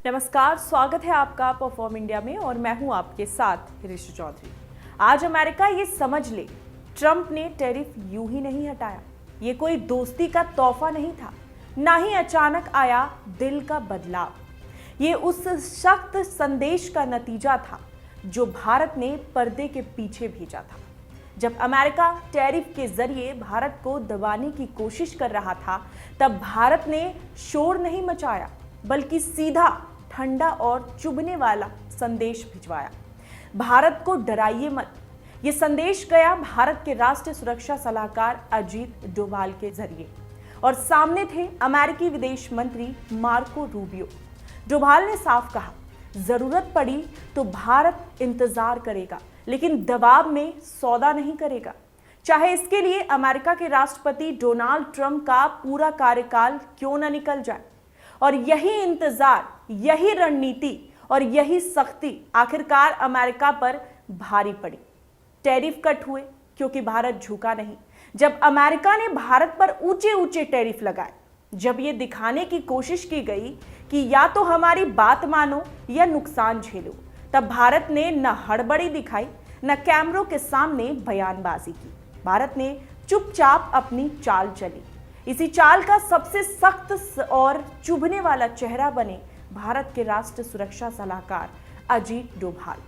नमस्कार, स्वागत है आपका परफॉर्म इंडिया में और मैं हूं आपके साथ ऋषि चौधरी। आज अमेरिका ये समझ ले, ट्रंप ने टैरिफ यूं ही नहीं हटाया। ये कोई दोस्ती का तोहफा नहीं था, ना ही अचानक आया दिल का बदलाव। ये उस सख्त संदेश का नतीजा था जो भारत ने पर्दे के पीछे भेजा था। जब अमेरिका टैरिफ के जरिए भारत को दबाने की कोशिश कर रहा था, तब भारत ने शोर नहीं मचाया, बल्कि सीधा, ठंडा और चुभने वाला संदेश भिजवाया। भारत को डराइए मत। ये संदेश गया भारत के राष्ट्रीय सुरक्षा सलाहकार अजीत डोभाल के जरिए और सामने थे अमेरिकी विदेश मंत्री मार्को रूबियो। डोभाल ने साफ कहा, जरूरत पड़ी तो भारत इंतजार करेगा, लेकिन दबाव में सौदा नहीं करेगा, चाहे इसके लिए अमेरिका के राष्ट्रपति डोनाल्ड ट्रंप का पूरा कार्यकाल क्यों न निकल जाए। और यही इंतजार, यही रणनीति और यही सख्ती आखिरकार अमेरिका पर भारी पड़ी। टैरिफ कट हुए क्योंकि भारत झुका नहीं। जब अमेरिका ने भारत पर ऊंचे ऊंचे टैरिफ लगाए, जब ये दिखाने की कोशिश की गई कि या तो हमारी बात मानो या नुकसान झेलो, तब भारत ने न हड़बड़ी दिखाई, न कैमरों के सामने बयानबाजी की। भारत ने चुपचाप अपनी चाल चली। इसी चाल का सबसे सख्त और चुभने वाला चेहरा बने भारत के राष्ट्रीय सुरक्षा सलाहकार अजीत डोभाल।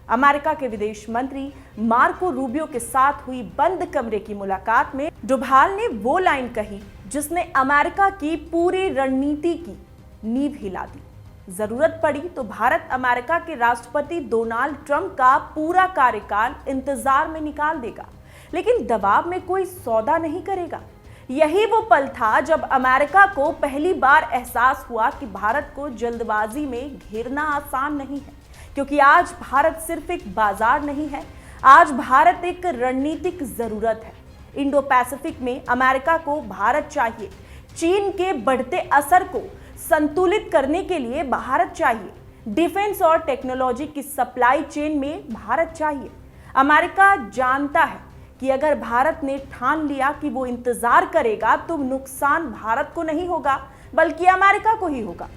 अमेरिका के विदेश मंत्री मार्को रूबियो के साथ हुई बंद कमरे की मुलाकात में डोभाल ने वो लाइन कही जिसने अमेरिका की पूरी रणनीति की नींव हिला दी। जरूरत पड़ी तो भारत अमेरिका के राष्ट्रपति डोनाल्ड ट्रंप का पूरा कार्यकाल इंतजार में निकाल देगा, लेकिन दबाव में कोई सौदा नहीं करेगा। यही वो पल था जब अमेरिका को पहली बार एहसास हुआ कि भारत को जल्दबाजी में घेरना आसान नहीं है, क्योंकि आज भारत सिर्फ एक बाजार नहीं है, आज भारत एक रणनीतिक जरूरत है। इंडो पैसिफिक में अमेरिका को भारत चाहिए। चीन के बढ़ते असर को संतुलित करने के लिए भारत चाहिए। डिफेंस और टेक्नोलॉजी की सप्लाई चेन में भारत चाहिए। अमेरिका जानता है कि अगर भारत ने ठान लिया कि वो इंतजार करेगा, तो नुकसान भारत को नहीं होगा, बल्कि अमेरिका को ही होगा,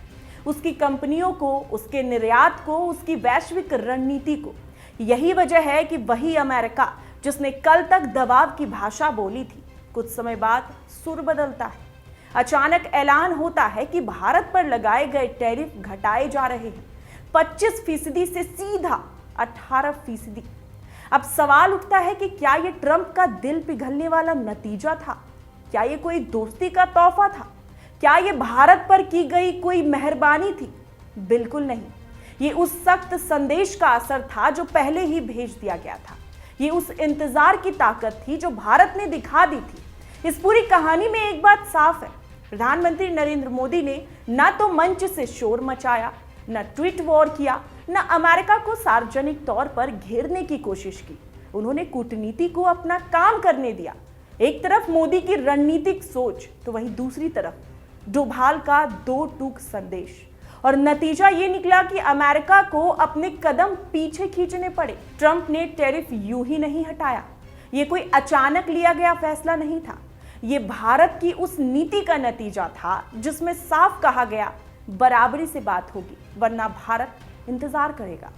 उसकी कंपनियों को, उसके निर्यात को, उसकी वैश्विक रणनीति को। यही वजह है कि वही अमेरिका जिसने कल तक दबाव की भाषा बोली थी, कुछ समय बाद सुर बदलता है। अचानक ऐलान होता है कि भारत पर लगाए गए टैरिफ घटाए जा रहे हैं, 25% से सीधा 18%। अब सवाल उठता है कि क्या ये ट्रंप का दिल पिघलने वाला नतीजा था? क्या ये कोई दोस्ती का तोहफा था? क्या ये भारत पर की गई कोई मेहरबानी थी? बिल्कुल नहीं। ये उस सख्त संदेश का असर था जो पहले ही भेज दिया गया था। ये उस इंतजार की ताकत थी जो भारत ने दिखा दी थी। इस पूरी कहानी में एक बात साफ है, प्रधानमंत्री नरेंद्र मोदी ने न तो मंच से शोर मचाया, न ट्वीट वॉर किया, न अमेरिका को सार्वजनिक तौर पर घेरने की कोशिश की। उन्होंने कूटनीति को अपना काम करने दिया। एक तरफ मोदी की रणनीतिक सोच, तो वहीं दूसरी तरफ डोभाल का दो टूक संदेश, और नतीजा ये निकला कि अमेरिका को अपने कदम पीछे खींचने पड़े। ट्रंप ने टैरिफ यूं ही नहीं हटाया। ये कोई अचानक लिया गया फैसला नहीं था। ये भारत की उस नीति का नतीजा था जिसमें साफ कहा गया, बराबरी से बात होगी, वरना भारत इंतजार करेगा।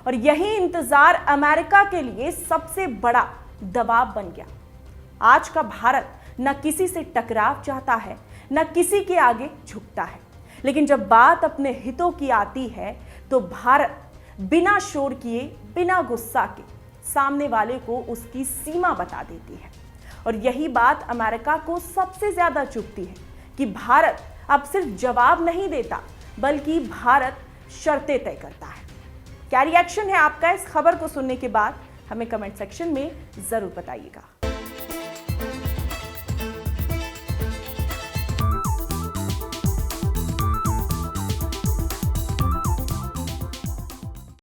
और यही इंतजार अमेरिका के लिए सबसे बड़ा दबाव बन गया। आज का भारत न किसी से टकराव चाहता है, न किसी के आगे झुकता है, लेकिन जब बात अपने हितों की आती है तो भारत बिना शोर किए, बिना गुस्सा के सामने वाले को उसकी सीमा बता देती है। और यही बात अमेरिका को सबसे ज्यादा चुभती है कि भारत अब सिर्फ जवाब नहीं देता, बल्कि भारत शर्तें तय करता है। क्या रिएक्शन है आपका इस खबर को सुनने के बाद? हमें कमेंट सेक्शन में जरूर बताइएगा।